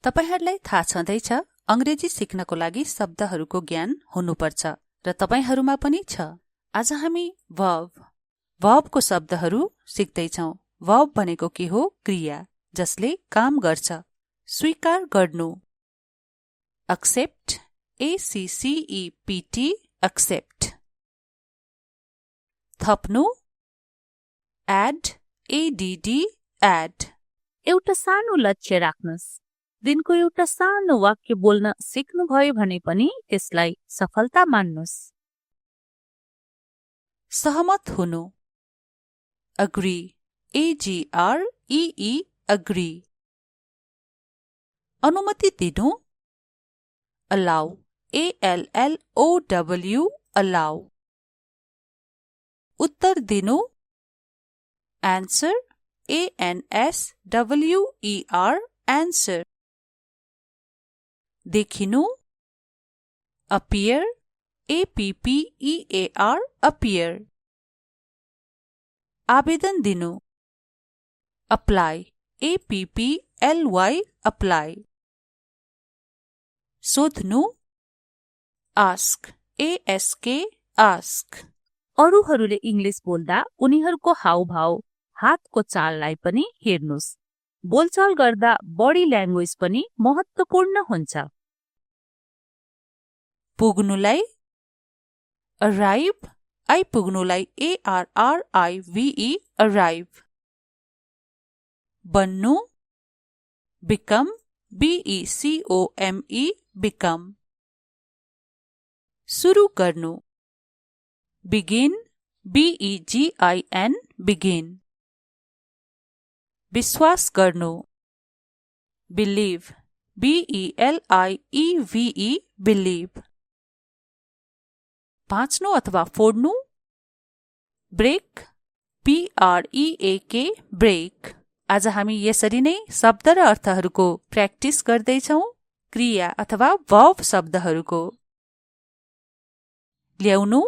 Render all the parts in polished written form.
तपाईहरुलाई थाहा छँदैछ अंग्रेजी सिक्नको लागि शब्दहरूको ज्ञान हुनुपर्छ र तपाईहरुमा पनि छ। आज हामी वर्बको शब्दहरू सिक्दैछौं। वर्ब भनेको के हो? क्रिया जसले काम गर्छ। स्वीकार गर्नु, accept, ACCEPT, accept। थप्नु, add, ADD, add। एउटा सानो लक्ष्य राख्नुस्। दिनको एउटा सानो वाक्य बोल्न सिक्नुभयो भने पनि त्यसलाई सफलता मान्नुस्। सहमत हुनु, agree, AGREE, agree। अनुमति दिनु, allow, ALLOW, allow। उत्तर दिनु, answer, ANSWER, answer। देखिनु, appear, APPEAR, appear। आवेदन दिनु, apply, APPLY, apply। सोध्नु, ask, ASK, ask। अरूहरूले इंग्लिश बोल्दा उनीहरूको हावभाव, हातको चाललाई पनि हेर्नुस्। बोलचाल गर्दा बडी ल्याङ्ग्वेज पनि महत्त्वपूर्ण हुन्छ। पुग्नुलाई, arrive, आइपुग्नुलाई ARRIVE, arrive। बन्नु, become, BECOME, become। सुरु गर्नु, begin, BEGIN, begin। विश्वास गर्नु, believe, BELIEVE, believe। भाँच्नु अथवा फोड्नु, break, BREAK, break। आज हामी यसरी नै शब्द र अर्थहरूको प्र्याक्टिस गर्दैछौं। क्रिया अथवा वर्ब शब्दहरूको। ल्याउनु,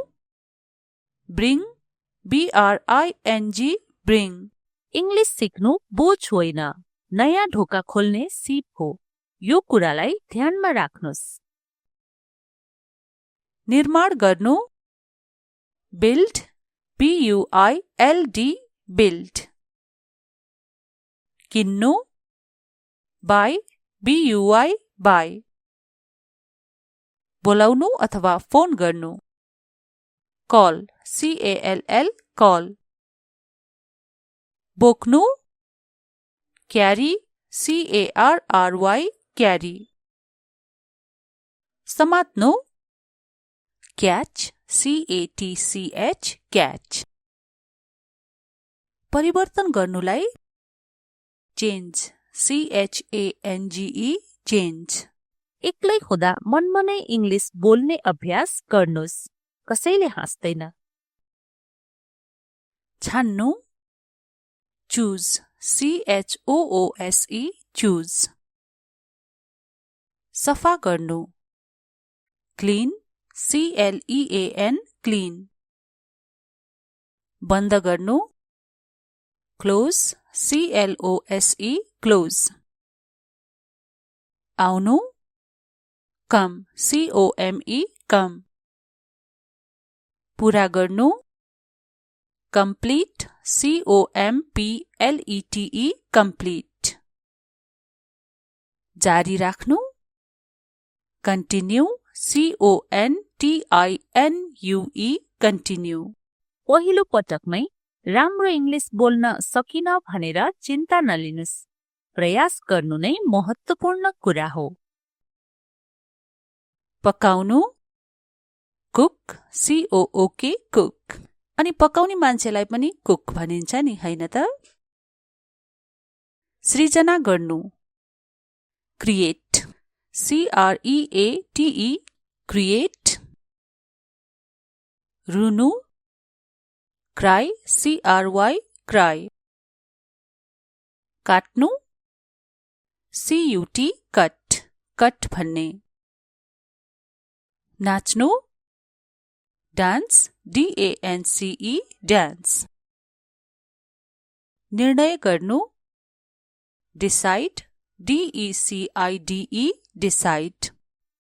bring, BRING, bring। इंग्लिश सिक्नु बोझ होइन, नयाँ ढोका खोल्ने सिप हो। यो कुरालाई ध्यानमा राख्नुस्। निर्माण गर्नु, build, BUILD, build। किन्नु, buy, BUY, buy। बोलाउनु अथवा फोन गर्नु, call, CALL, call। बोक्नु, carry, CARRY, carry। समात्नु, catch, CATCH, catch। परिवर्तन गर्नुलाई change, CHANGE, change। एक्लै हुँदा मनमनै इंग्लिश बोल्ने अभ्यास गर्नुस्। कसैले हाँस्दैन। छान्नु, choose, CHOOSE, choose। सफा गर्नु, clean, CLEAN, clean। बन्द गर्नु, close, CLOSE, close। आउनु, come, COME, come। पूरा गर्नु, complete, COMPLETE, complete। जारी राख्नु, continue, CONTINUE, continue। पहिलो पटकमै राम्रो इंग्लिश बोल्न सकिन भनेर चिन्ता नलिनुस्। प्रयास गर्नु नै महत्त्वपूर्ण कुरा हो। पकाउनु, cook, COOK, cook। अनि पकाउने मान्छेलाई पनि कुक भनिन्छ नि, हैन त? सृजना गर्नु, create, CREATE, create। रुनु, cry, CRY, cry। काट्नु, CUT, cut, cut भन्ने। नाच्नु, dance, DANCE, dance। निर्णय गर्नु, decide, DECIDE decide.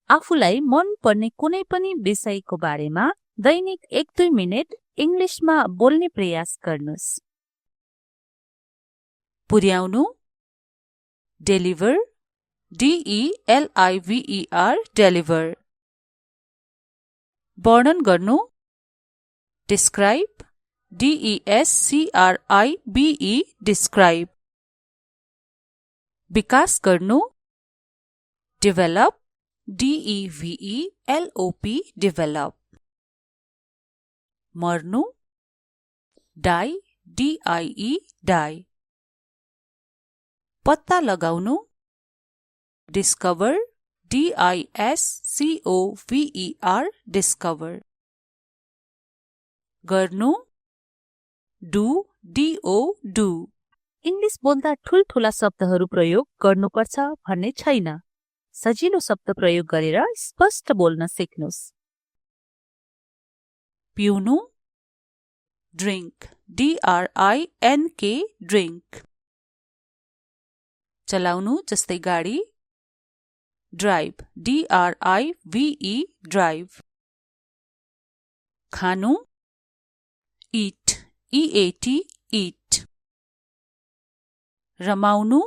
आफूलाई मन पर्ने कुनै पनि विषयको बारेमा दैनिक 1-2 मिनेट इङ्ग्लिसमा बोल्ने प्रयास गर्नुस्। पुर्याउनु deliver, DELIVER deliver. वर्णन गर्नु describe, DESCRIBE describe. विकास गर्नु develop, DEVELOP develop. मर्नु die, DIE die. पत्ता लगाउनु discover, DISCOVER discover. गर्नु do, DO do. इङ्ग्लिस बोल्दा ठूल्ठूला शब्दहरू प्रयोग गर्नुपर्छ भन्ने छैन। सजिलो शब्द प्रयोग गरेर स्पष्ट बोल्न सिक्नुस्। पिउनु drink, DRINK drink. चलाउनु जस्तै गाडी drive, DRIVE drive. खानु eat, EAT eat. रमाउनु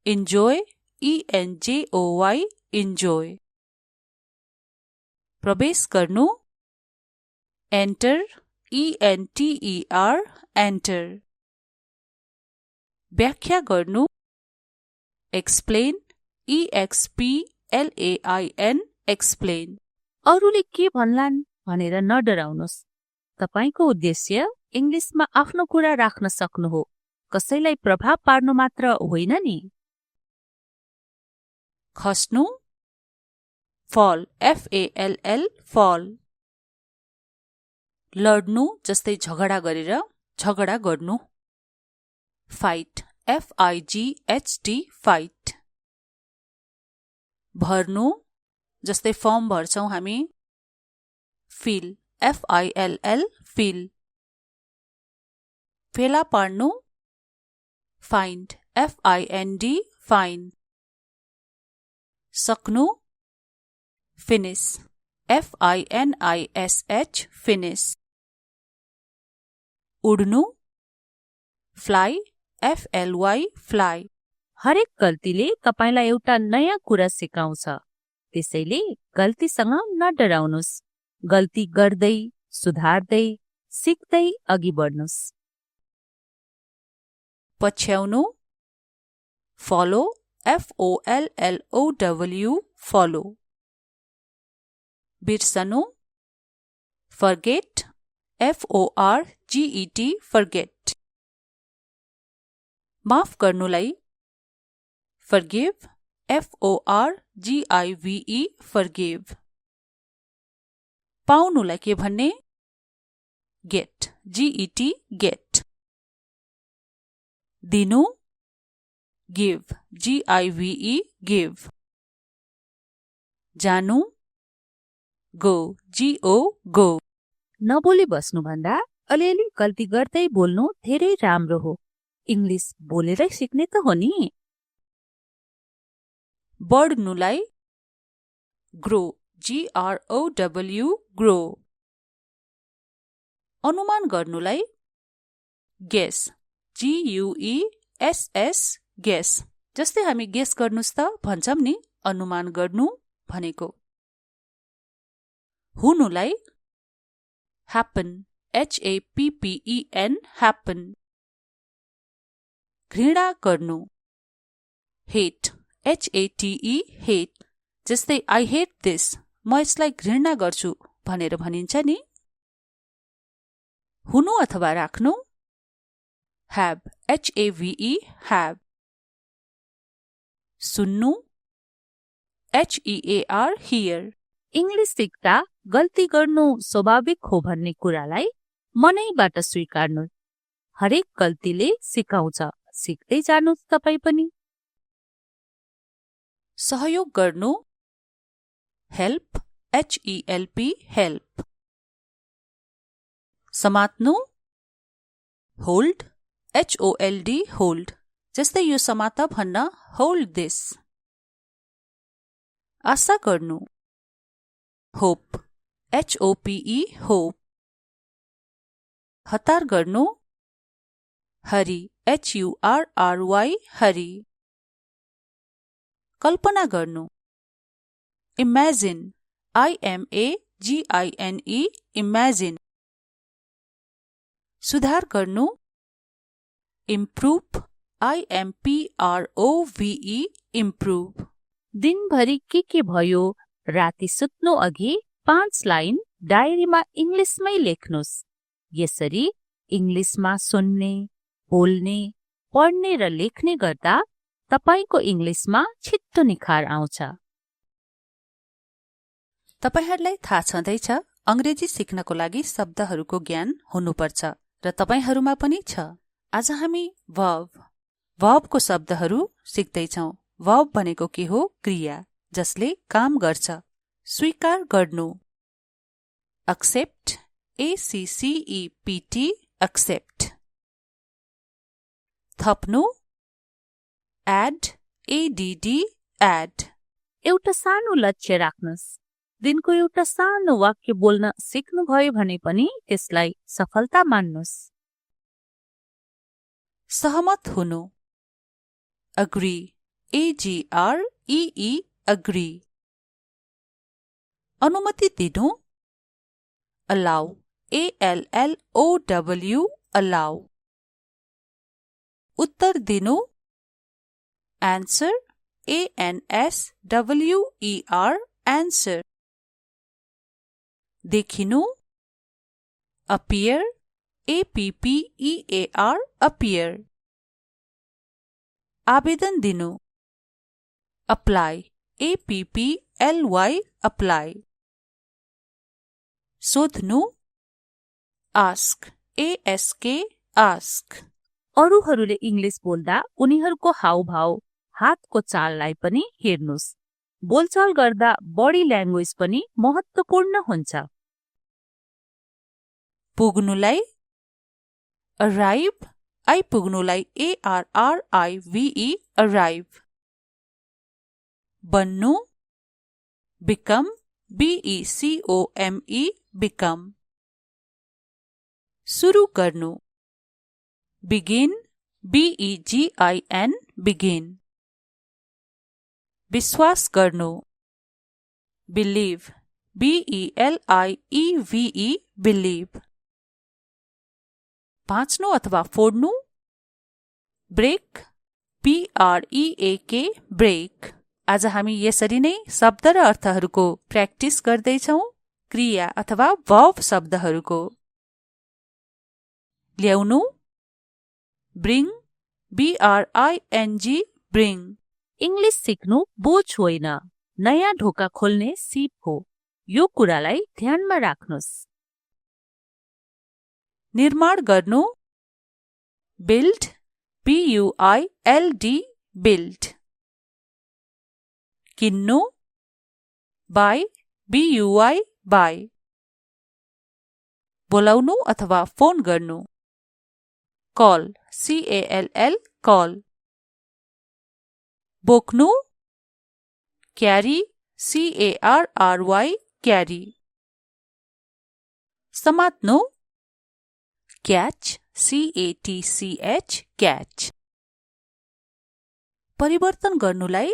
enjoy, ENJOY enjoy. प्रवेश गर्नु enter, ENTER enter. व्याख्या गर्नु explain, EXPLAIN explain. अरूले के भन्लान् भनेर नडराउनुस्। तपाईको उद्देश्य इङ्ग्लिसमा आफ्नो कुरा राख्न सक्नु हो, कसैलाई प्रभाव पार्नु मात्र होइन नि। खस्नु fall, FALL fall. लड्नु जस्तै झगडा गरेर झगडा गर्नु fight, FIGHT fight. भर्नु जस्तै फर्म भर्छौं हामी fill, FILL fill. फेला पार्नु find, FIND find. सक्नु finish, FINISH finish. उड्नु fly, FLY fly. हरेक गल्तीले तपाईलाई एउटा नयाँ कुरा सिकाउँछ, त्यसैले गल्तीसँग नडराउनुस्। गल्ती गर्दै, सुधार्दै, सिक्दै अघि बढ्नुस्। पछ्याउनु follow, FOLLOW follow. बिर्सनु forget, FORGET forget. माफ गर्नुलाई forgive, FORGIVE forgive. पाउनुलाई के भन्ने get, GET get. दिनु give, GIVE give. जानु go, GO go. नबोली बस्नु भन्दा अलिअलि गल्ती गर्दै बोल्नु धेरै राम्रो हो। इङ्ग्लिस बोलेरै सिक्ने त हो नि। बढ्नुलाई grow, GROW grow. अनुमान गर्नुलाई guess, GUESS guess. जस्तै हामी गेस गर्नुस् त भन्छौं नि अनुमान गर्नु भनेको। हुनुलाई happen, HAPPEN happen. घृणा गर्नु hate, HATE hate. जस्तै I hate this, म यसलाई घृणा गर्छु भनेर भनिन्छ नि। हुनु अथवा राख्नु have, HAVE have. सुन्नु HEAR hear. इङ्ग्लिस सिक्दा गल्ती गर्नु स्वाभाविक हो भन्ने कुरालाई मनैबाट स्वीकार्नु। हरेक गल्तीले सिकाउँछ, सिक्दै जानुस् तपाई पनि। सहयोग गर्नु help, HELP help. समात्नु hold, HOLD hold. जस्तै यो समात भन्न होल्ड दिस। आशा गर्नु होप HOPE होप। हतार गर्नु हरि HURRY हरि। कल्पना गर्नु इमेजिन IMAGINE इमेजिन। सुधार गर्नु इम्प्रुभ IMPROVE इम्प्रुभ। दिनभरि के भयो राति सुत्नु अघि 5 लाइन डायरीमा इङ्ग्लिसमै लेख्नुस्। यसरी इङ्ग्लिसमा सुन्ने, बोल्ने, पढ्ने र लेख्ने गर्दा तपाईको इङ्ग्लिसमा छिट्टो निखार आउँछ। तपाईहरुलाई थाहा छँदैछ अंग्रेजी सिक्नको लागि शब्दहरूको ज्ञान हुनुपर्छ र तपाईहरुमा पनि छ। आज हामी वर्बको शब्दहरू सिक्दैछौं। वर्ब भनेको के हो? क्रिया जसले काम गर्छ। स्वीकार गर्नु accept ACCEPT accept। थप्नु add ADD add। एउटा सानो लक्ष्य राख्नुस्। दिनको एउटा सानो वाक्य बोल्न सिक्नुभयो भने पनि त्यसलाई सफलता मान्नुस्। सहमत हुनु agree AGREE agree। अनुमति दिनु allow ALLOW allow। उत्तर दिनु answer ANSWER answer। देखिनु appear APPEAR appear। आवेदन दिनु apply APPLY apply। सोध्नु ask ASK ask। अरूहरूले इङ्ग्लिस बोल्दा उनीहरूको हाउभाउ, हातको चाललाई पनि हेर्नुस्। बोलचाल गर्दा बडी ल्याङ्ग्वेज पनि महत्त्वपूर्ण हुन्छ। पुग्नुलाई arrive आइपुग्नुलाई ARRIVE arrive। बन्नु become BECOME become। सुरु गर्नु begin BEGIN begin। विश्वास गर्नु believe BELIEVE believe। भाँच्नु अथवा फोड्नु ब्रेक BREAK ब्रेक। आज हामी यसरी नै शब्द र अर्थहरूको प्र्याक्टिस गर्दैछौं। क्रिया अथवा वर्ब शब्दहरूको ल्याउनु bring BRING bring। इङ्ग्लिस सिक्नु बोझ होइन, नयाँ ढोका खोल्ने सिप हो। यो कुरालाई ध्यानमा राख्नुस्। निर्माण गर्नु build BUILD build। किन्नु buy BUY buy। बोलाउनु अथवा फोन गर्नु call CALL call। बोक्नु carry CARRY carry। समात्नु catch CATCH catch। परिवर्तन गर्नुलाई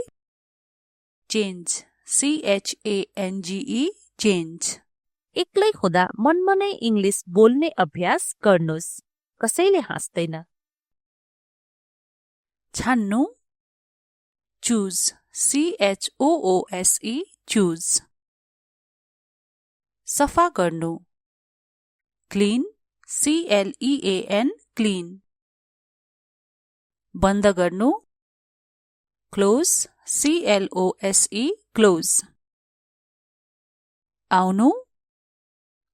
change CHANGE change। एक्लै हुँदा मनमा नै इङ्ग्लिस बोल्ने अभ्यास गर्नुस्। कसैले हाँस्दैन। छान्नु choose CHOOSE choose। सफा गर्नु clean CLEAN clean। बन्द गर्नु close CLOSE close। आउनु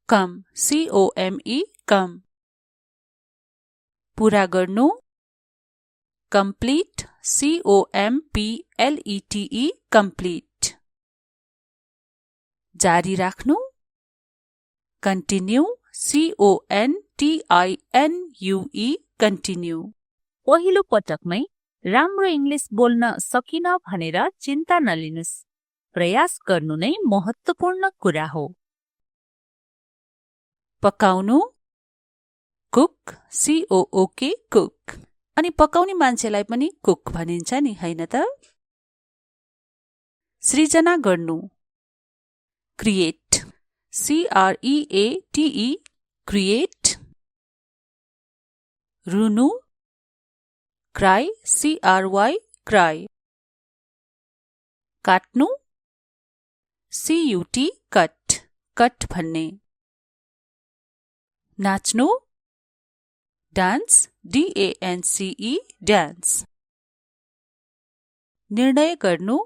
come COME come। पूरा गर्नु complete COMPLETE complete। जारी राख्नु continue CONTINUE continue। पहिलो पटकमै राम्रो इङ्ग्लिस बोल्न सकिन भनेर चिन्ता नलिनुस्। प्रयास गर्नु नै महत्त्वपूर्ण कुरा हो। पकाउनु, कुक, COOK, कुक। अनि पकाउने मान्छेलाई पनि कुक भनिन्छ नि, हैन त? सृजना गर्नु, क्रिएट, CREATE, क्रिएट। रुनु, क्राई, CRY, क्राई। काट्नु, CUT, कट, कट भन्ने। नाच्नु, डान्स, DANCE, डान्स। निर्णय गर्नु,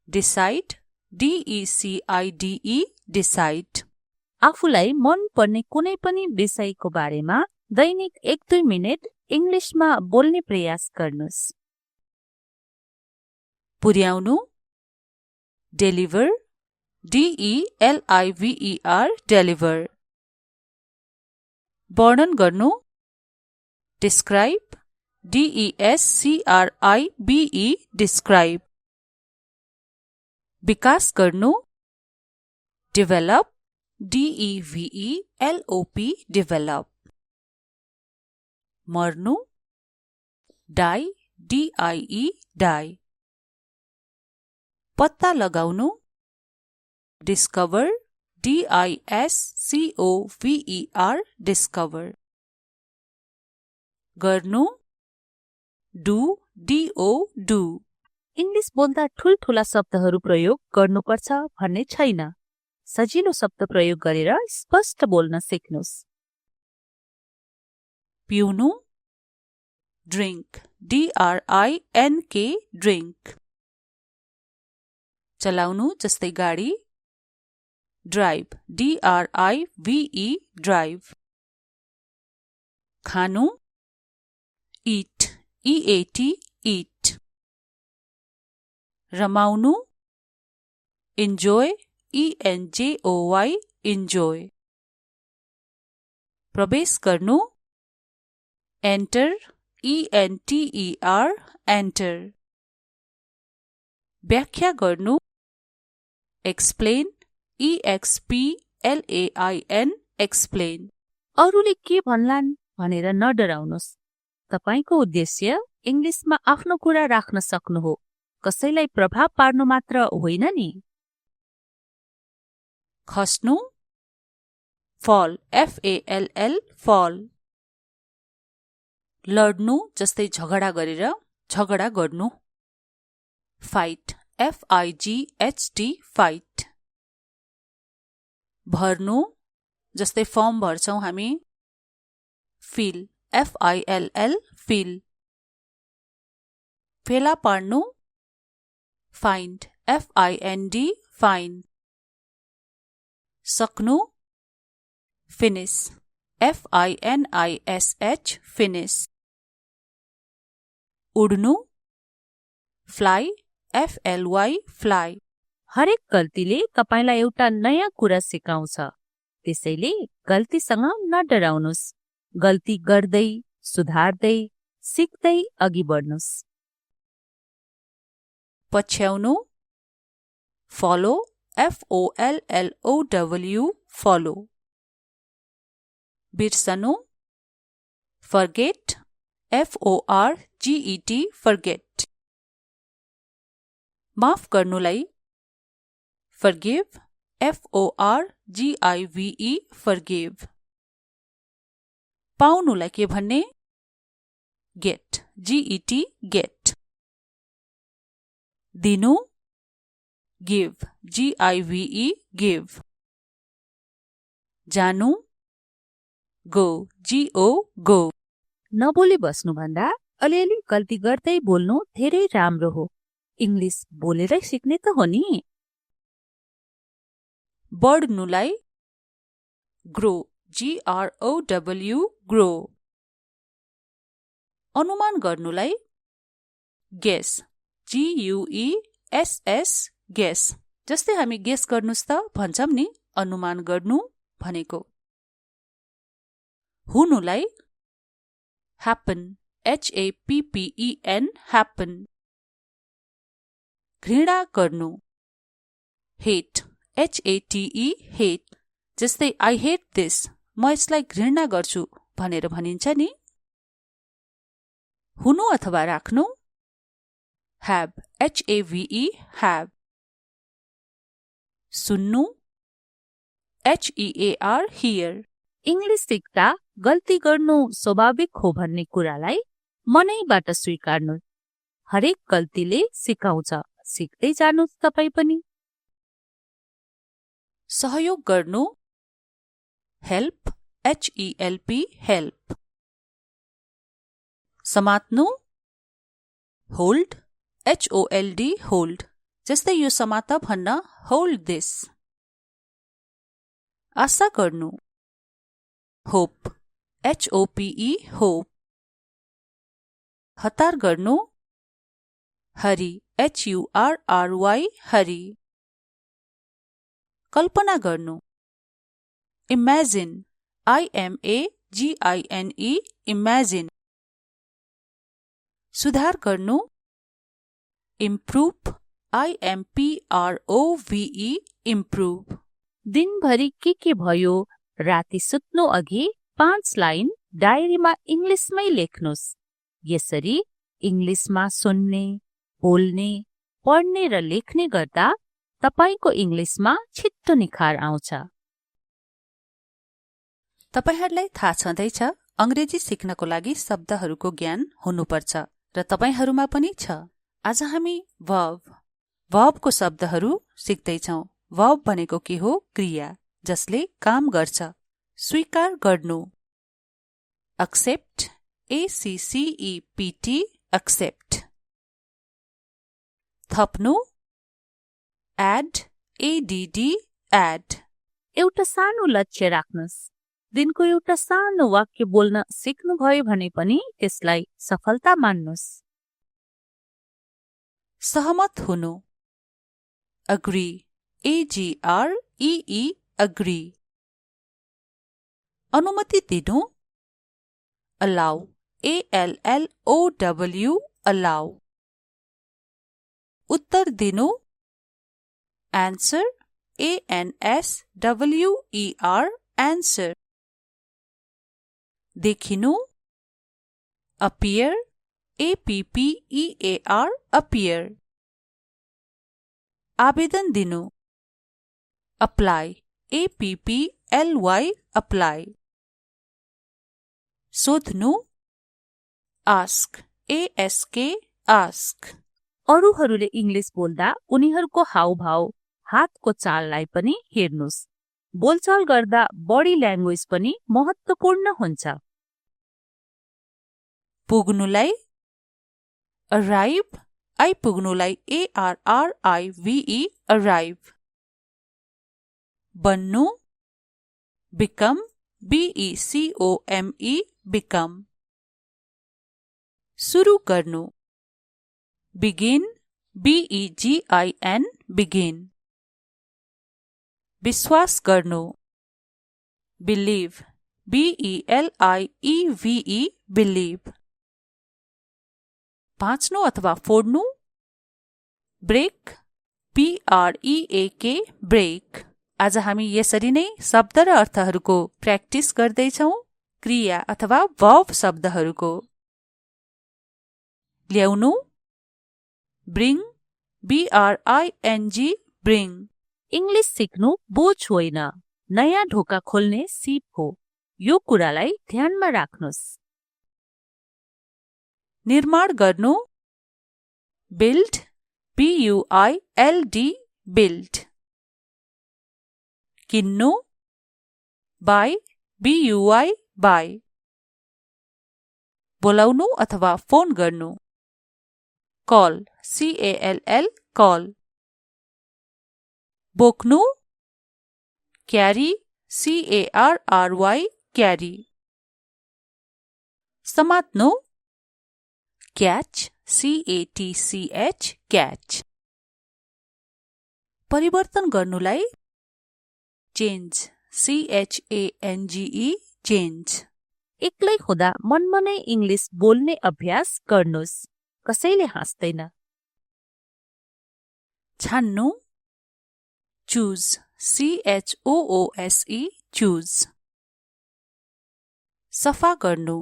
डिसाइड, DECIDE, डिसाइड। आफूलाई मन पर्ने कुनै पनि विषयको बारेमा दैनिक 1-2 मिनेट इङ्ग्लिसमा बोल्ने प्रयास गर्नुस्। पुर्याउनु, डेलिभर, DELIVER, डेलिभर। वर्णन गर्नु, डिस्क्राइब, DESCRIBE, डिस्क्राइब। विकास गर्नु, डेभलप, DEVELOP, डेभलप। मर्नु, डाई, DIE, डाई। पत्ता लगाउनु, डिस्कभर, DISCOVER, डिस्कभर। गर्नु, डु, DO, डु। इङ्ग्लिस बोल्दा ठुल्ठुला शब्दहरू प्रयोग गर्नुपर्छ भन्ने छैन। सजिलो शब्द प्रयोग गरेर स्पष्ट बोल्न सिक्नुस्। पिउनु, ड्रिङ्क, DRINK, ड्रिङ्क। चलाउनु जस्तै गाडी, ड्राइभ, DRIVE, ड्राइभ। खानु, इट, EAT, इट। रमाउनु, इन्जोय, ENJOY, इन्जोय। प्रवेश गर्नु, एन्टर, ENTER, एन्टर। व्याख्या गर्नु, एक्सप्लेन, EXPLAIN, एक्सप्लेन। अरूले के भन्लान् भनेर नडराउनुस्। तपाईको उद्देश्य इङ्ग्लिसमा आफ्नो कुरा राख्न सक्नु हो, कसैलाई प्रभाव पार्नु मात्र होइन नि। खस्नु, फल, FALL, फल। लड्नु जस्तै झगडा गरेर झगडा गर्नु, फाइट, FIGHT, फाइट। भर्नु जस्तै फर्म भर्छौं हामी, फिल, FILL, फिल। फेला पार्नु, फाइन्ड, FIND, फाइन्ड। सक्नु, फिनिश, FINISH, फिनिश। उड्नु, फ्लाइ, FLY, फ्लाइ। हरेक गल्तीले तपाईलाई एउटा नयाँ कुरा सिकाउँछ। त्यसैले गल्तीसँग नडराउनुस्। गल्ती गर्दै, सुधार्दै, सिक्दै अघि बढ्नुस्। पछ्याउनु, फलो, FOLLOW, फलो। बिर्सनु, फर्गेट, FORGET, फर्गेट। माफ गर्नुलाई फर्गिव, FORGIVE, फर्गिव। पाउनुलाई के भन्ने, गेट, GET, गेट। दिनु, गिभ, GIVE, गिभ। जानु, गो, GO, गो। नबोली बस्नुभन्दा अलिअलि गल्ती गर्दै बोल्नु धेरै राम्रो हो। इङ्ग्लिस बोलेरै सिक्ने त हो नि। बढ्नुलाई ग्रो, GROW, ग्रो। अनुमान गर्नुलाई गेस, GUESS, गेस। जस्तै हामी गेस गर्नुस् त भन्छौं नि, अनुमान गर्नु भनेको। हुनुलाई ह्यापन, HAPPEN happen. घृणा गर्नु hate HATE hate जस्तै I hate this म यसलाई घृणा गर्छु भनेर भनिन्छ नि। हुनु अथवा राख्नु have HAVE have। सुन्नु HEAR hear। इंग्लिश सिक्दा गल्ती गर्नु स्वाभाविक हो भन्ने कुरालाई मनैबाट स्वीकार्नु। हरेक गल्तीले सिकाउँछ, सिक्दै जानुस् तपाई पनि। सहयोग गर्नु help HELP help। समात्नु hold HOLD hold जस्तै यो समात भन्न hold this। आशा गर्नु hope HOPE hope। हतार गर्नु हरि HURRY हरि। कल्पना गर्नु imagine IMAGINE imagine। सुधार गर्नु improve IMPROVE improve। दिनभरि के भयो राति सुत्नु अघि 5 लाइन डायरीमा इंग्लिशमै लेख्नुस्। यसरी इंग्लिशमा सुन्ने, बोल्ने, पढ्ने र लेख्ने गर्दा तपाईको इंग्लिशमा छिट्टो निखार आउँछ। तपाईहरुलाई थाहा छँदैछ अंग्रेजी सिक्नको लागि शब्दहरूको ज्ञान हुनुपर्छ र तपाईहरुमा पनि छ। आज हामी वर्बको शब्दहरू सिक्दैछौं। वर्ब भनेको के हो? क्रिया जसले काम गर्छ। स्वीकार गर्नु accept ACCEPT accept। थप्नु add ADD add। एउटा सानो लक्ष्य राख्नुस्। दिनको एउटा सानो वाक्य बोल्न सिक्नुभयो भने पनि त्यसलाई सफलता मान्नुस्। सहमत हुनु agree AGREE agree। अनुमति दिनु allow ALLOW allow। उत्तर दिनु answer ANSWER answer। देखिनु appear APPEAR appear। आवेदन दिनु apply APPLY apply। सोध्नु ask ASK ask। अरूहरूले इंग्लिश बोल्दा उनीहरूको हावभाव, हातको चाललाई पनि हेर्नुस्। बोलचाल गर्दा बडी ल्याङ्ग्वेज पनि महत्त्वपूर्ण हुन्छ। पुग्नुलाई arrive आइपुग्नुलाई ARRIVE arrive। बन्नु become BECOME become। सुरु गर्नु begin BEGIN begin। विश्वास गर्नु believe BELIEVE believe। भाँच्नु अथवा फोड्नु ब्रेक BREAK ब्रेक। आज हामी यसरी नै शब्द र अर्थहरूको प्र्याक्टिस गर्दैछौं। क्रिया अथवा वर्ब शब्दहरूको ल्याउनु bring BRING bring। इंग्लिश सिक्नु बोझ होइन, नयाँ ढोका खोल्ने सिप हो। यो कुरालाई ध्यानमा राख्नुस्। निर्माण गर्नु build BUILD build। किन्नु buy BUY buy। बोलाउनु अथवा फोन गर्नु call CALL call। बोक्नु carry CARRY carry। समात्नु catch CATCH catch। परिवर्तन गर्नुलाई change CHANGE change। एक्लै हुँदा मनमनै इङ्ग्लिस बोल्ने अभ्यास गर्नुहोस्। कसैले हाँस्दैन। छान्नु चुज CHOOSE चुज। सफा गर्नु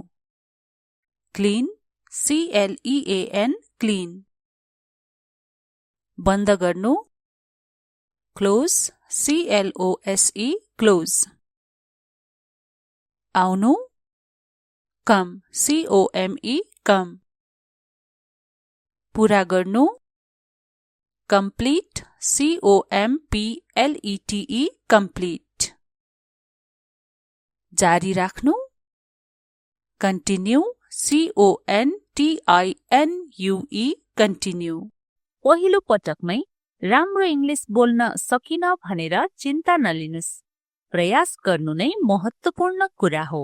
क्लिन CLEAN क्लिन। बन्द गर्नु क्लोज CLOSE क्लोज। आउनु कम COME कम। पूरा गर्नु कम्प्लिट COMPLETE कम्प्लिट। जारी राख्नु कन्टिन्यू CONTINUE कन्टिन्यू। पहिलो पटकमै राम्रो इङ्ग्लिस बोल्न सकिन भनेर चिन्ता नलिनुस्। प्रयास गर्नु नै महत्त्वपूर्ण कुरा हो।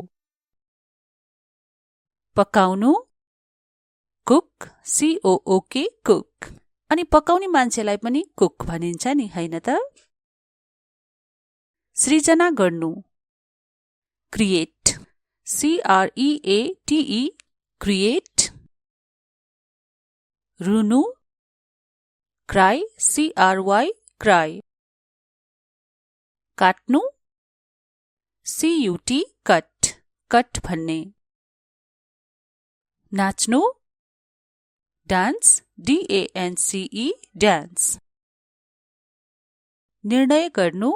पकाउनु कुक COOK कुक। अनि पकाउने मान्छेलाई पनि कुक भनिन्छ नि, हैन त? सृजना गर्नु क्रिएट CREATE क्रिएट। रुनु क्राई CRY क्राई। काट्नु CUT कट कट भन्ने। नाच्नु डान्स DANCE डान्स। निर्णय गर्नु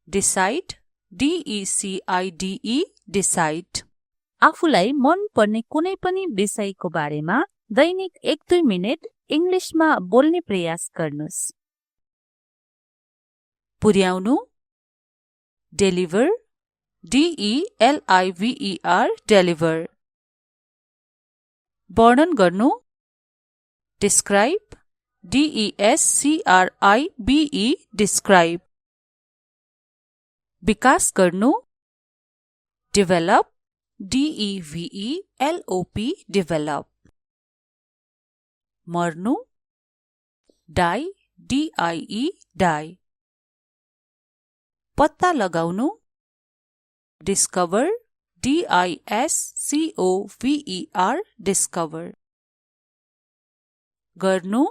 डिसाइड DECIDE डिसाइड। आफूलाई मन पर्ने कुनै पनि विषयको बारेमा दैनिक 1-2 मिनेट इङ्ग्लिसमा बोल्ने प्रयास गर्नुहोस्। पुर्याउनु डेलिभर DELIVER डेलिभर। वर्णन गर्नु डिस्क्राइब DESCRIBE डिस्क्राइब। विकास गर्नु डेभलप DEVELOP डेभलप। मर्नु डाई DIE डाई। पत्ता लगाउनु डिस्कभर DISCOVER डिस्कभर। गर्नु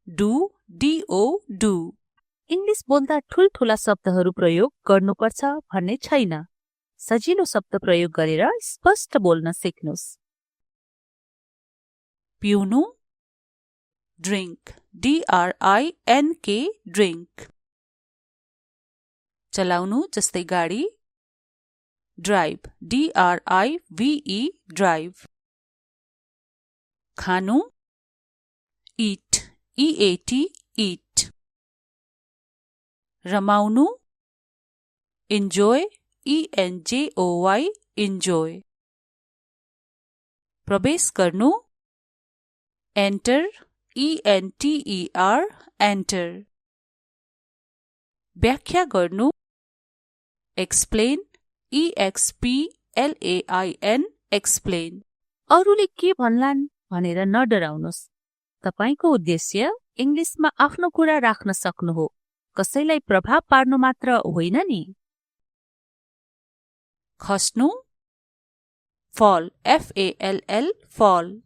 डु DO डु। इङ्ग्लिस बोल्दा ठुल्ठुला शब्दहरू प्रयोग गर्नुपर्छ भन्ने छैन। सजिलो शब्द प्रयोग गरेर स्पष्ट बोल्न सिक्नुहोस्। पिउनु ड्रिङ्क DRINK ड्रिङ्क। चलाउनु जस्तै गाडी ड्राइभ DRIVE ड्राइभ। खानु इट EAT इट। रमाउनु इन्जोय ENJOY इन्जोय। प्रवेश गर्नु एन्टर ENTER एन्टर। व्याख्या गर्नु एक्सप्लेन EXPLAIN एक्सप्लेन। अरूले के भन्लान् भनेर नडराउनुहोस्। तपाईको उद्देश्य इङ्ग्लिसमा आफ्नो कुरा राख्न सक्नु हो, कसैलाई प्रभाव पार्नु मात्र होइन नि। खस्नु फल FALL फल।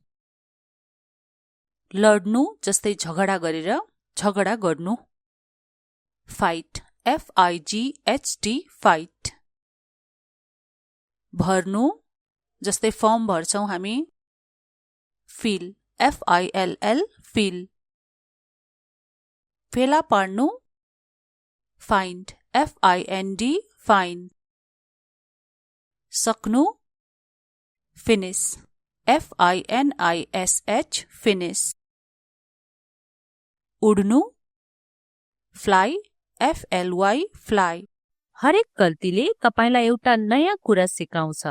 लड्नु जस्तै झगडा गरेर झगडा गर्नु फाइट FIGHT फाइट। भर्नु जस्तै फर्म भर्छौं हामी फिल FILL फिल। फेला पार्नु फाइन्ड FIND फाइन्ड। सक्नु फिनिश FINISH फिनिश। उड्नु फ्लाइ FLY फ्लाइ। हरेक गल्तीले तपाईलाई एउटा नयाँ कुरा सिकाउँछ,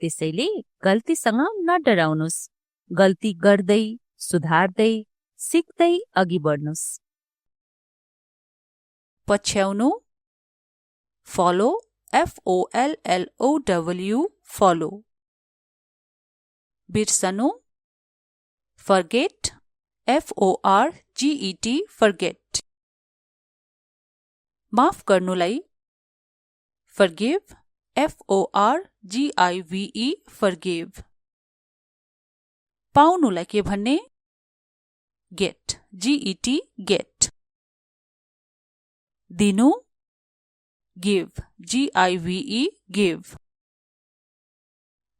त्यसैले गल्तीसँग नडराउनुहोस्। गल्ती गर्दै सुधार्दै सिक्दै अघि बढ्नुहोस्। पछ्याउनु फलो FOLLOW फलो। बिर्सनु फर्गेट FORGET फर्गेट। माफ गर्नुलाई फर्गिभ FORGIVE forgive. पाउनुलाई के भन्ने? get, GET get. दिनु? give, GIVE give.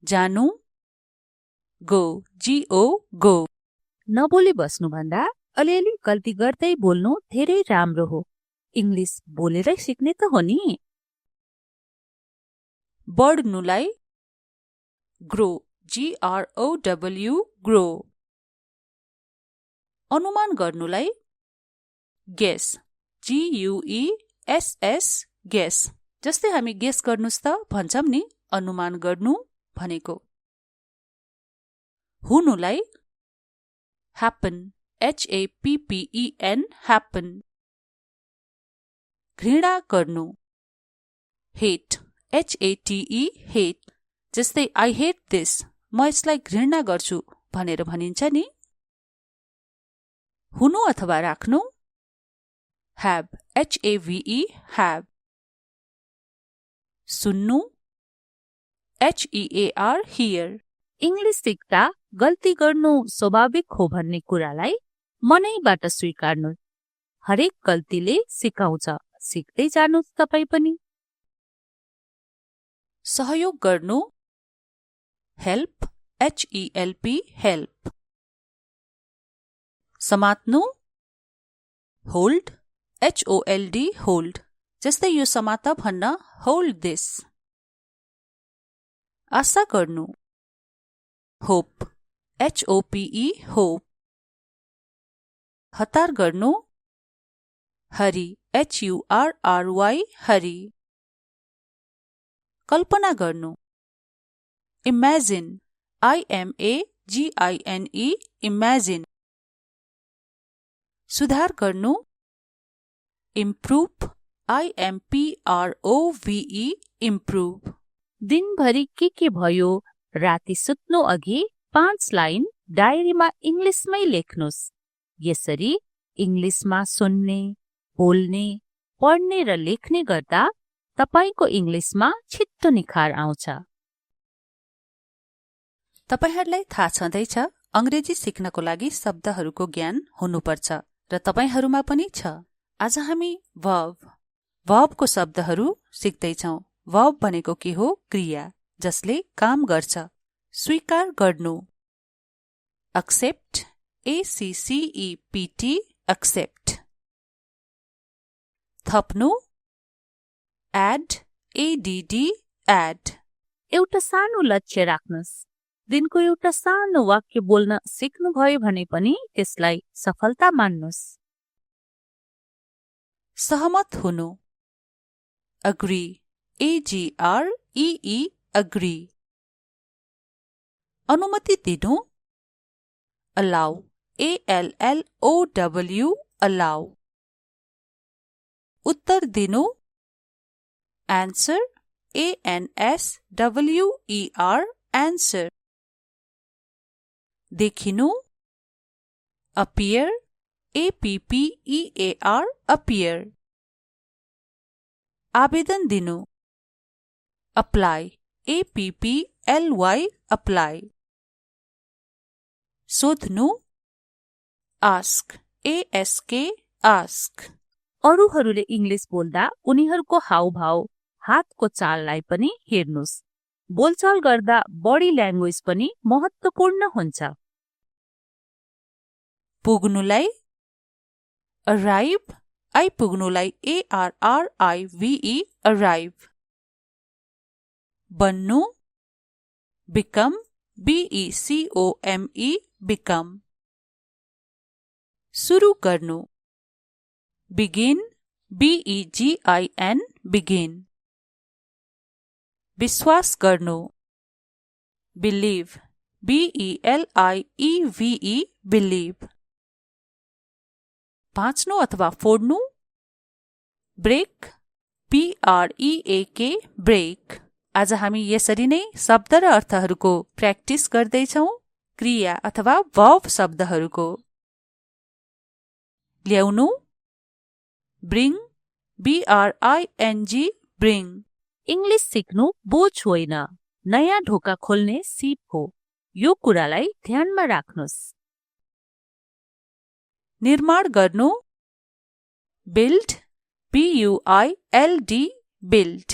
जानु? go, GO go. नबोली बस्नुभन्दा अलिअलि गल्ती गर्दै बोल्नु धेरै राम्रो हो। इङ्ग्लिस बोलेरै सिक्ने त हो नि। बढ्नुलाई grow, GROW grow. अनुमान गर्नुलाई guess, GUESS guess. जस्तै हामी गेस गर्नुस् त भन्छौं नि अनुमान गर्नु भनेको। हुनुलाई happen, HAPPEN happen. घृणा गर्नु hate, HATE hate. जस्तै I hate this, म यसलाई घृणा गर्छु भनेर भनिन्छ नि। हुनु अथवा राख्नु have, HAVE have. सुन्नु HEAR hear. इङ्ग्लिस सिक्दा गल्ती गर्नु स्वाभाविक हो भन्ने कुरालाई मनैबाट स्वीकार्नु। हरेक गल्तीले सिकाउँछ, सिक्दै जानुस् तपाई पनि। सहयोग गर्नु help, HELP help. समात्नु hold, HOLD hold. जस्तै यो समात भन्न hold this. आशा गर्नु hope, HOPE hope. हतार गर्नु हरि, HURRY हरि. कल्पना गर्नु imagine, IMAGINE imagine. सुधार गर्नु improve, IMPROVE improve. दिनभरि के भयो राति सुत्नु अघि 5 लाइन डायरीमा इङ्ग्लिसमै लेख्नुस्। यसरी इङ्ग्लिसमा सुन्ने, बोल्ने, पढ्ने र लेख्ने गर्दा तपाईको इङ्ग्लिसमा छिट्टो निखार आउँछ। तपाईहरुलाई थाहा छँदैछ अंग्रेजी सिक्नको लागि शब्दहरूको ज्ञान हुनुपर्छ र तपाईहरुमा पनि छ। आज हामी verb को शब्दहरू सिक्दैछौं। verb भनेको के हो? क्रिया जसले काम गर्छ। स्वीकार गर्नु accept, ACCEPT accept. थप्नु add, ADD add. एउटा सानो लक्ष्य राख्नुस्। दिनको एउटा सानो वाक्य बोल्न सिक्नुभयो भने पनि त्यसलाई सफलता मान्नुस्। सहमत हुनु agree, AGREE agree. अनुमति दिनु allow, ALLOW allow. उत्तर दिनु answer, ANSWER answer. देखिनु appear, APPEAR appear. आवेदन दिनु apply, APPLY apply. सोध्नु ask, ASK ask. अरूहरूले इङ्ग्लिस बोल्दा उनीहरूको हावभाव, हातको चाललाई पनि हेर्नुस्। बोलचाल गर्दा बडी ल्याङ्ग्वेज पनि महत्त्वपूर्ण हुन्छ। पुग्नुलाई arrive, आइपुग्नुलाई ARRIVE arrive. बन्नु become, BECOME become. सुरु गर्नु begin, BEGIN begin. विश्वास गर्नु believe, BELIEVE believe. भाँच्नु अथवा फोड्नु ब्रेक, BREAK break. आज हामी यसरी नै शब्द र अर्थहरूको प्र्याक्टिस गर्दैछौं। क्रिया अथवा verb शब्दहरूको ल्याउनु bring, BRING bring. इङ्ग्लिस सिक्नु बोझ होइन, नयाँ ढोका खोल्ने सिप हो। यो कुरालाई ध्यानमा राख्नुस्। निर्माण गर्नु, बिल्ड, BUILD, बिल्ड।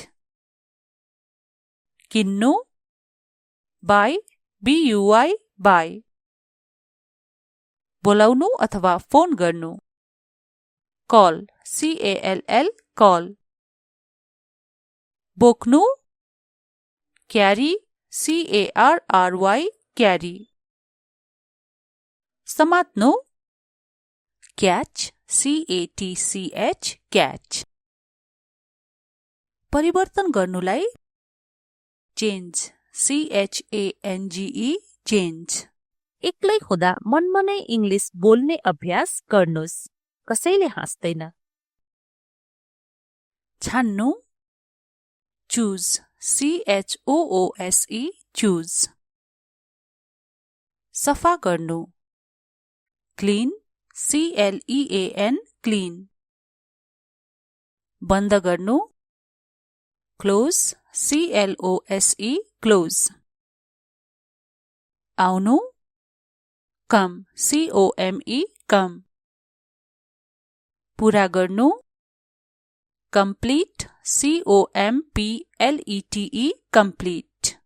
किन्नु, बाई, BUY, बाई। बोलाउनु अथवा फोन गर्नु, कल, CALL, कल। बोक्नु, क्यारी, CARRY, क्यारी। समात्नु, क्याच, CATCH, क्याच। परिवर्तन गर्नुलाई चेन्ज, CHANGE, चेन्ज। एक्लै हुँदा मनमनै इङ्ग्लिस बोल्ने अभ्यास गर्नुस्। कसैले हाँस्दैन। छान्नु, चुज, CHOOSE, चुज। सफा गर्नु, क्लिन, CLEAN, क्लिन। बन्द गर्नु, क्लोज, CLOSE, क्लोज। आउनु, कम, COME, कम। पूरा गर्नु, कम्प्लिट, COMPLETE, कम्प्लिट।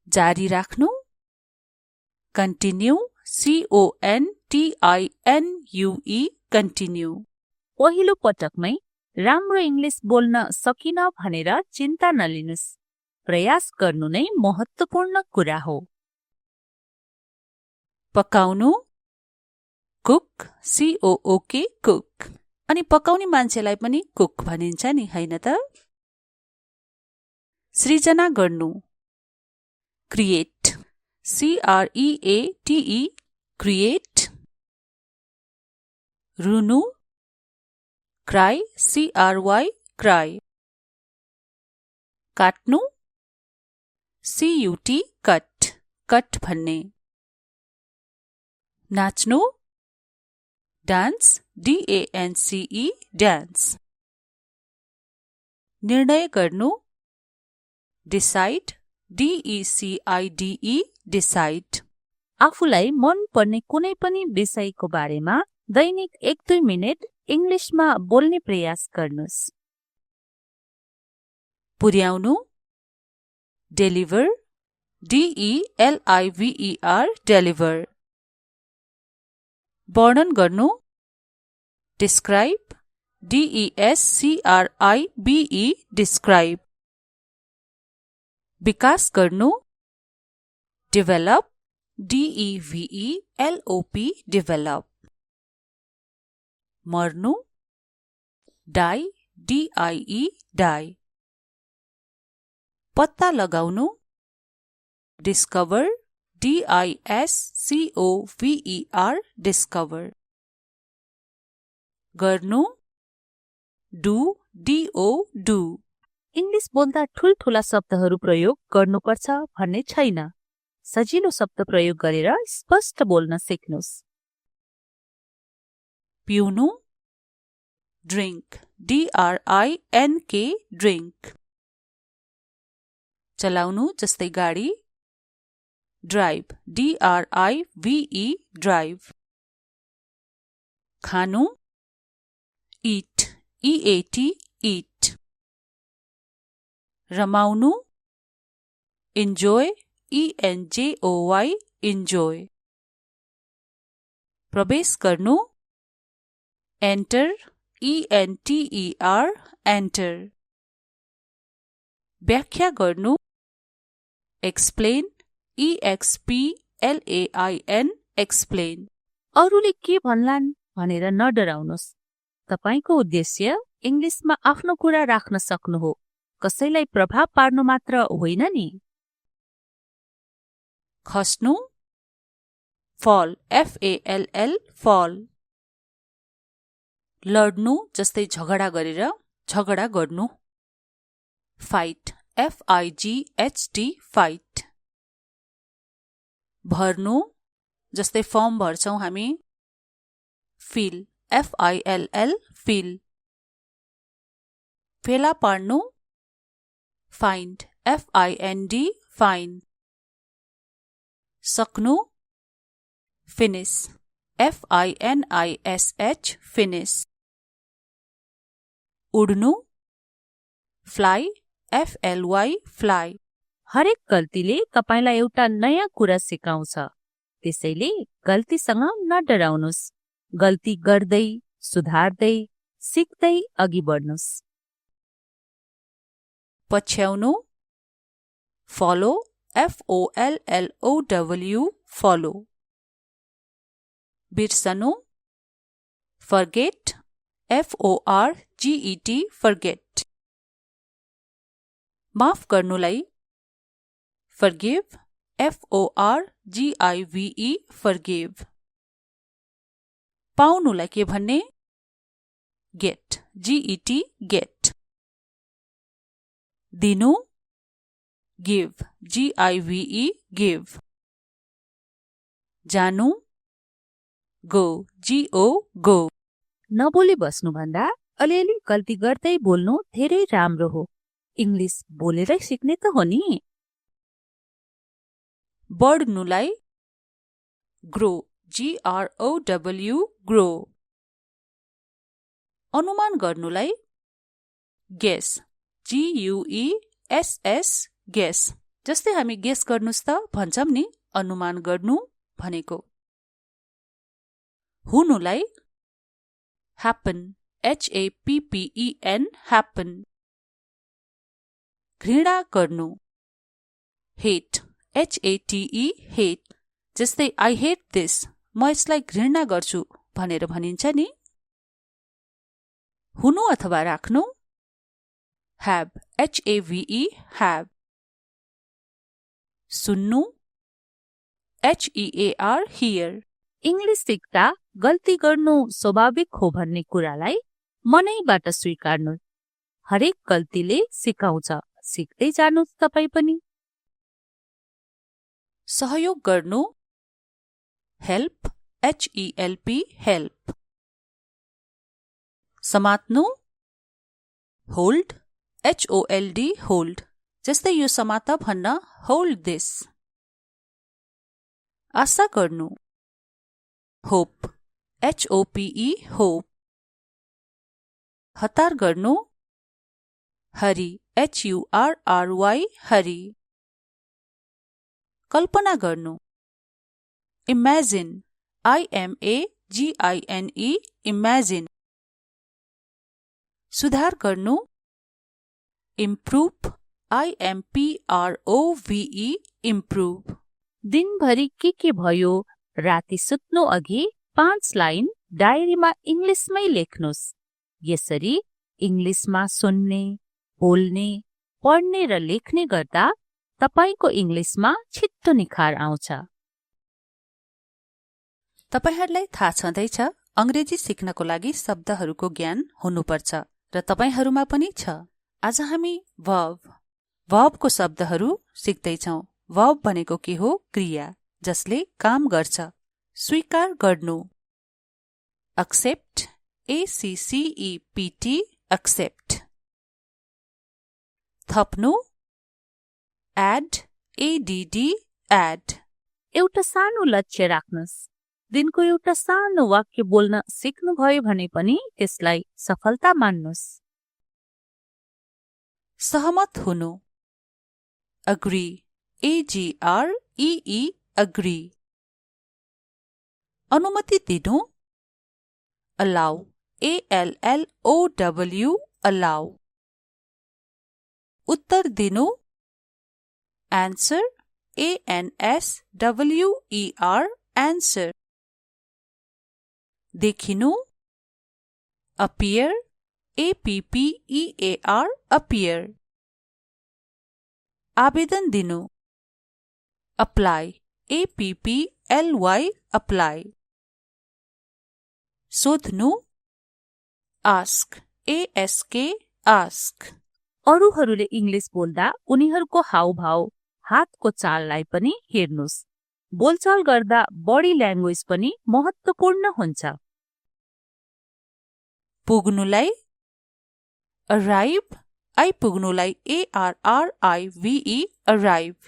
जारी राख्नु, कन्टिन्यू, CONTINUE, कन्टिन्यू। पहिलो पटकमै राम्रो इङ्ग्लिस बोल्न सकिन भनेर चिन्ता नलिनुस्। प्रयास गर्नु नै महत्त्वपूर्ण कुरा हो। पकाउनु, कुक, COOK, कुक। अनि पकाउने मान्छेलाई पनि कुक भनिन्छ नि, हैन त? सृजना गर्नु, क्रिएट, CREATE, क्रिएट। रुनु, क्राई, CRY, क्राई। काट्नु, CUT, कट, कट भन्ने। नाच्नु, डान्स, DANCE, डान्स। निर्णय गर्नु, डिसाइड, DECIDE, डिसाइड। आफूलाई मन पर्ने कुनै पनि विषयको बारेमा दैनिक 1-2 मिनेट इङ्ग्लिसमा बोल्ने प्रयास गर्नुस्। पुर्याउनु, डेलिभर, DELIVER, डेलिभर। वर्णन गर्नु, डिस्क्राइब, DESCRIBE, डिस्क्राइब। विकास गर्नु, डेभलप, DEVELOP, डेभलप। मर्नु, डाई, DIE, डाई। पत्ता लगाउनु, डिस्कभर, DISCOVER, डिस्कभर। गर्नु, डु, DO, डु। इङ्ग्लिस बोल्दा ठुल्ठुला शब्दहरू प्रयोग गर्नुपर्छ भन्ने छैन। सजिलो शब्द प्रयोग गरेर स्पष्ट बोल्न सिक्नुस्। पिउनु, ड्रिङ्क, DRINK, ड्रिङ्क। चलाउनु, जस्तै गाडी, ड्राइभ, DRIVE, ड्राइभ। खानु, इट, EAT, इट। रमाउनु, इन्जोय, ENJOY, इन्जोय। प्रवेश गर्नु, एन्टर, ENTER, एन्टर। व्याख्या गर्नु, एक्सप्लेन, EXPLAIN, एक्सप्लेन। अरूले के भन्लान् भनेर नडराउनुस्। तपाईको उद्देश्य इङ्ग्लिसमा आफ्नो कुरा राख्न सक्नु हो, कसैलाई प्रभाव पार्नु मात्र होइन नि। खस्नु, फल, FALL, फल। लड्नु, जस्तै झगडा गरेर झगडा गर्नु, फाइट, FIGHT, फाइट। भर्नु, जस्तै फर्म भर्छौं हामी, फिल, FILL, फिल। फेला पार्नु, find, F-I-N-D, find. सक्नु, finish, F-I-N-I-S-H, finish. उड्नु, fly, F-L-Y, fly. हरेक गल्तीले तपाईलाई एउटा नयाँ कुरा सिकाउँछ। त्यसैले गल्तीसँग नडराउनुस्। गल्ती गर्दै, सुधार्दै, सिक्दै अघि बढ्नुस्। पछ्याउनु, follow, F-O-L-L-O-W, follow. बिर्सनु, forget, F-O-R-G-E-T, forget. माफ गर्नुलाई forgive, F-O-R-G-I-V-E, forgive. पाउनुलाई के भन्ने get, G-E-T, get. दिनु give, G-I-V-E, give. जानु go, G-O, go. नबोली बस्नुभन्दा अलिअलि गल्ती गर्दै बोल्नु धेरै राम्रो हो। इङ्ग्लिस बोलेरै सिक्ने त हो नि। बढ्नुलाई grow, G-R-O-W, grow. अनुमान गर्नुलाई guess, G-U-E-S-S, guess. जस्तै हामी गेस गर्नुस् त भन्छौं नि अनुमान गर्नु भनेको। हुनुलाई happen, H-A-P-P-E-N, happen. घृणा गर्नु hate, H-A-T-E, hate. जस्तै I hate this, म यसलाई घृणा गर्छु भनेर भनिन्छ नि। हुनु अथवा राख्नु have, H-A-V-E, have. सुन्नु H-E-A-R, hear. इङ्ग्लिस सिक्दा गल्ती गर्नु स्वाभाविक हो भन्ने कुरालाई मनैबाट स्वीकार्नु। हरेक गल्तीले सिकाउँछ। सिक्दै जानुस् तपाई पनि। सहयोग गर्नु help, H-E-L-P, help. समात्नु hold, H-O-L-D, hold. जस्तै यो समात भन्न hold this. आशा गर्नु hope, H-O-P-E, hope. हतार गर्नु हरि, H-U-R-R-Y, हरि. कल्पना गर्नु imagine, I-M-A-G-I-N-E, imagine. सुधार गर्नु improve, I-M-P-R-O-V-E, improve. दिनभरि के भयो राति सुत्नु अघि 5 लाइन डायरीमा इङ्ग्लिसमै लेख्नुस्। यसरी इङ्ग्लिसमा सुन्ने, बोल्ने, पढ्ने र लेख्ने गर्दा तपाईको इङ्ग्लिसमा छिट्टो निखार आउँछ। तपाईहरुलाई थाहा छँदैछ अंग्रेजी सिक्नको लागि शब्दहरूको ज्ञान हुनुपर्छ र तपाईहरुमा पनि छ। आज हामी वर्बको शब्दहरू सिक्दैछौं। वर्ब भनेको के हो? क्रिया जसले काम गर्छ। स्वीकार गर्नु accept, A-C-C-E-P-T, accept. थप्नु add, A-D-D, add. एउटा सानो लक्ष्य राख्नुस्। दिनको एउटा सानो वाक्य बोल्न सिक्नुभयो भने पनि त्यसलाई सफलता मान्नुस्। सहमत हुनु agree, A-G-R-E-E, agree. अनुमति दिनु allow, A-L-L-O-W, allow. उत्तर दिनु answer, A-N-S-W-E-R, answer. देखिनु appear, A-P-P-E-A-R, appear. आवेदन दिनु apply, A-P-P-L-Y, apply. सोध्नु ask, A-S-K, ask. अरूहरूले इङ्ग्लिस बोल्दा उनीहरूको हावभाव, हातको चाललाई पनि हेर्नुस्। बोलचाल गर्दा बडी ल्याङ्ग्वेज पनि महत्त्वपूर्ण हुन्छ। पुग्नुलाई arrive आइपुग्नुलाई ARRIVE arrive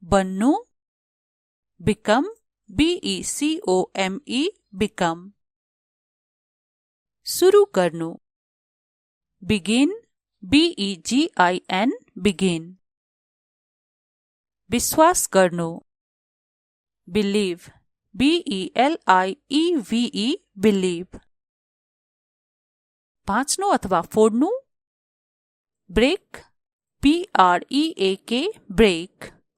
बन्नु become BECOME become सुरु गर्नु begin BEGIN begin विश्वास गर्नु believe BELIEVE believe भाँच्नु अथवा फोड्नु ब्रेक BREAK ब्रेक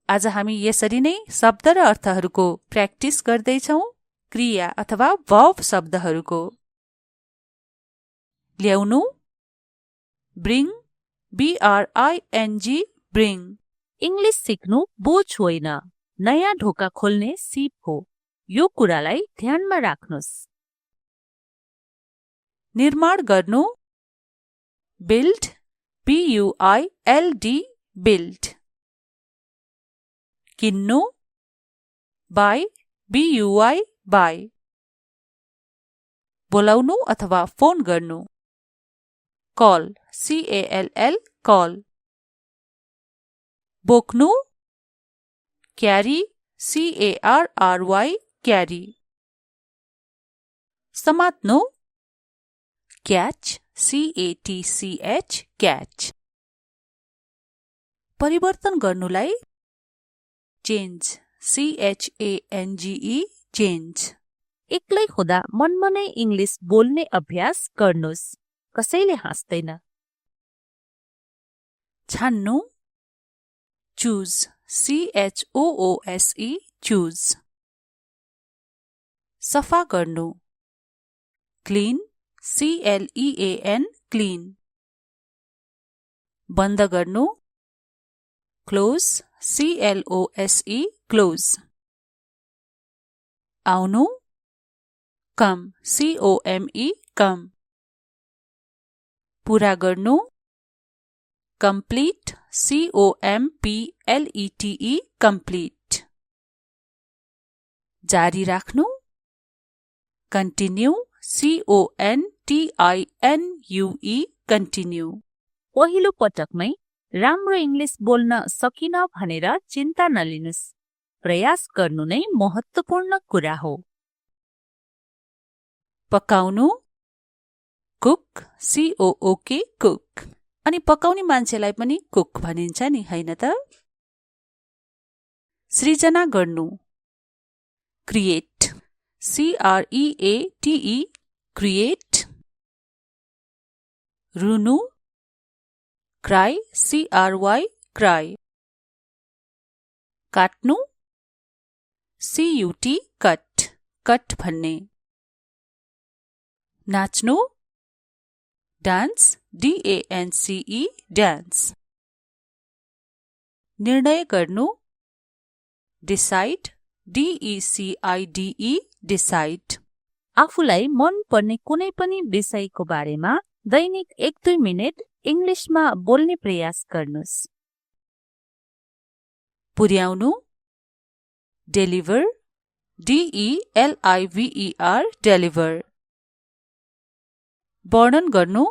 आज हामी यसरी नै शब्द र अर्थहरूको प्र्याक्टिस गर्दैछौं क्रिया अथवा verb शब्दहरूको ल्याउनु bring BRING bring इंग्लिश सिक्नु बोझ होइन, नयाँ ढोका खोल्ने सिप हो। यो कुरालाई ध्यानमा राख्नुस्। निर्माण गर्नु build BUILD build किन्नु buy BUY buy बोलाउनु अथवा फोन गर्नु call CALL call बोक्नु carry CARRY carry समात्नु catch CATCH catch परिवर्तन गर्नुलाई change CHANGE change एक्लै हुँदा मनमनै इंग्लिश बोल्ने अभ्यास गर्नुस्। कसैले हाँस्दैन। छान्नु choose CHOOSE choose सफा गर्नु clean CLEAN clean बन्द गर्नु close CLOSE close आउनु come COME come पूरा गर्नु complete COMPLETE complete जारी राख्नु continue CONTINUE continue पहिलो पटकमै राम्रो इंग्लिश बोल्न सकिन भनेर चिन्ता नलिनुस्। प्रयास गर्नु नै महत्त्वपूर्ण कुरा हो। पकाउनु कुक COOK कुक अनि पकाउने मान्छेलाई पनि कुक भनिन्छ नि हैन त। सृजना गर्नु क्रिएट CREATE क्रिएट रुनु क्राई CRY क्राई काट्नु CUT कट कट भन्ने नाच्नु डान्स DANCE डान्स निर्णय गर्नु डिसाइड DECIDE डिसाइड आफूलाई मन पर्ने कुनै पनि विषयको बारेमा दैनिक 1-2 मिनेट इंग्लिशमा बोल्ने प्रयास गर्नुस्। पुर्याउनु डेलिभर DELIVER डेलिभर वर्णन गर्नु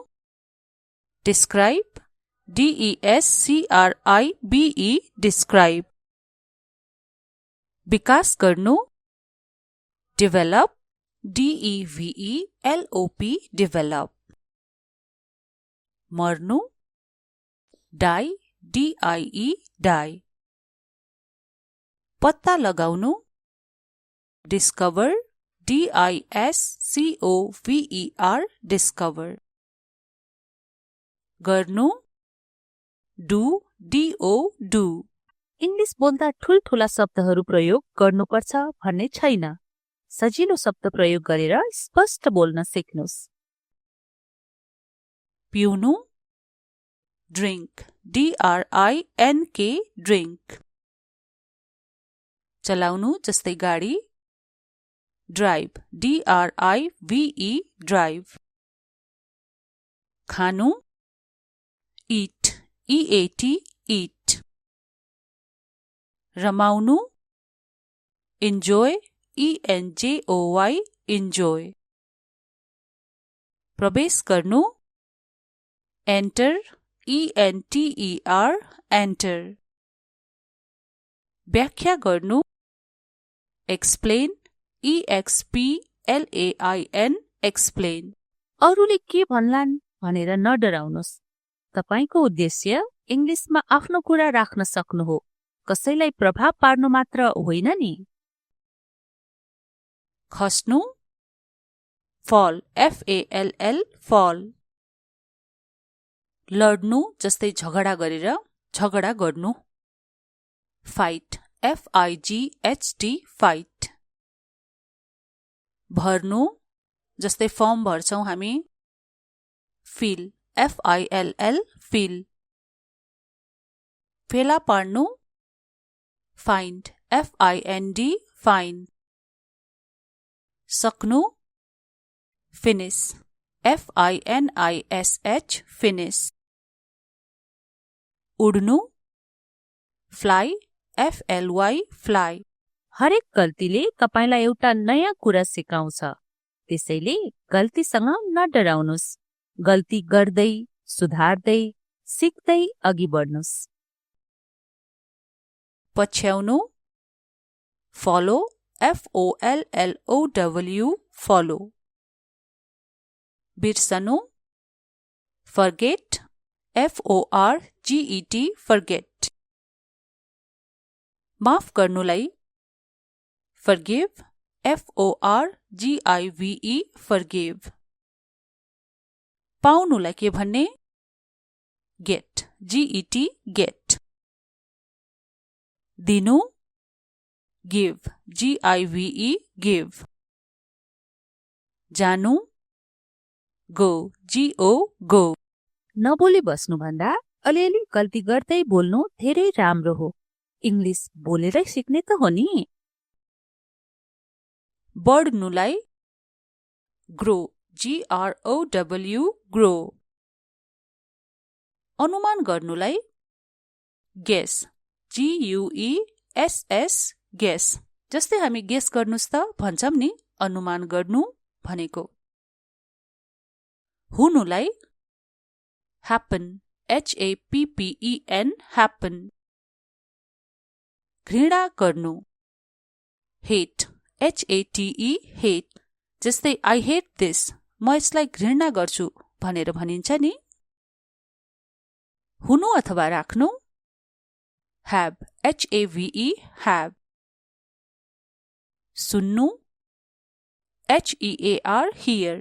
डिस्क्राइब DESCRIBE डिस्क्राइब विकास गर्नु डेभलप DEVELOP डेभलप मर्नु डाई DIE डाई पत्ता लगाउनु डिस्कभर DISCOVER डिस्कभर गर्नु डु DO डु इंग्लिश बोल्दा ठूलठूला शब्दहरू प्रयोग गर्नुपर्छ भन्ने छैन। सजिलो शब्द प्रयोग गरेर स्पष्ट बोल्न सिक्नुस्। पिउनु ड्रिंक DRINK ड्रिंक चलाउनु जस्तै गाडी ड्राइभ DRIVE ड्राइभ खानु eat EAT eat रमाउनु enjoy ENJOY enjoy प्रवेश गर्नु एन्टर ENTER एन्टर। व्याख्या गर्नु एक्सप्लेन EXPLAIN एक्सप्लेन। अरूले के भन्लान् भनेर नडराउनुस्। तपाईको उद्देश्य इङ्ग्लिसमा आफ्नो कुरा राख्न सक्नु हो, कसैलाई प्रभाव पार्नु मात्र होइन नि। खस्नु fall FALL fall। लड्नु जस्तै झगडा गरेर झगडा गर्नु फाइट FIGHT फाइट। भर्नु जस्तै फर्म भर्छौं हामी फिल FILL फिल। फेला पार्नु फाइन्ड FIND फाइन्ड। सक्नु फिनिश FINISH फिनिश। उड्नु फ्लाइ FLY फ्लाइ। हरेक गल्तीले तपाईलाई एउटा नयाँ कुरा सिकाउँछ, त्यसैले गल्तीसँग नडराउनुस्। गल्ती गर्दै, सुधार्दै, सिक्दै अघि बढ्नुस्। पछ्याउनु फलो FOLLOW फलो। बिर्सनु फर्गेट FORGET फर्गेट। माफ गर्नुलाई फर्गिव FORGIVE फर्गिव। पाउनुलाई के भन्ने गेट GET गेट। दिनु गिभ GIVE गिभ। जानु गो GO गो। नबोली बस्नुभन्दा अलिअलि गल्ती गर्दै बोल्नु धेरै राम्रो हो। इङ्ग्लिस बोलेरै सिक्ने त हो नि। बढ्नुलाई ग्रो GROW ग्रो। अनुमान गर्नुलाई गेस GUESS गेस। जस्तै हामी गेस गर्नुस् त भन्छौं नि अनुमान गर्नु भनेको। हुनुलाई happen HAPPEN happen। घृणा गर्नु hate HATE hate। जस्तै I hate this म यसलाई घृणा गर्छु भनेर भनिन्छ नि। हुनु अथवा राख्नु have HAVE have। सुन्नु HEAR hear।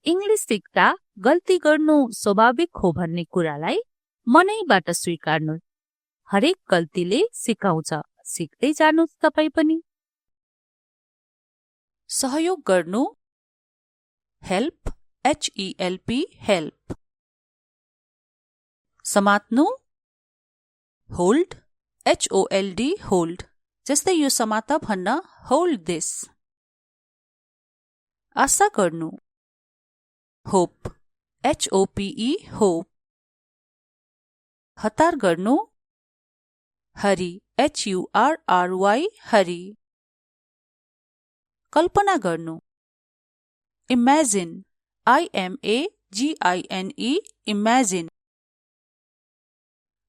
इङ्ग्लिस सिक्दा गल्ती गर्नु स्वाभाविक हो भन्ने कुरालाई मनैबाट स्वीकार्नु। हरेक गल्तीले सिकाउँछ, सिक्दै जानुस् तपाई पनि। सहयोग गर्नु हेल्प HELP हेल्प। समात्नु होल्ड HOLD होल्ड। जस्तै यो समात भन्न होल्ड दिस। आशा गर्नु होप HOPE होप। हतार गर्नु हरि HURRY हरि। कल्पना गर्नु इमेजिन IMAGINE इमेजिन।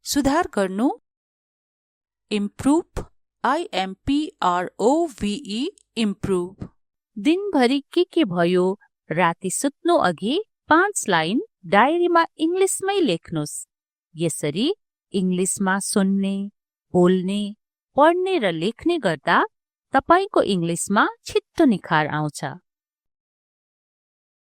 सुधार गर्नु इम्प्रुभ IMPROVE इम्प्रुभ। दिनभरि के भयो राति सुत्नु अघि 5 लाइन डायरीमा इङ्ग्लिसमै लेख्नुस्। यसरी इङ्ग्लिसमा सुन्ने, बोल्ने, पढ्ने र लेख्ने गर्दा तपाईको इङ्ग्लिसमा छिट्टो निखार आउँछ।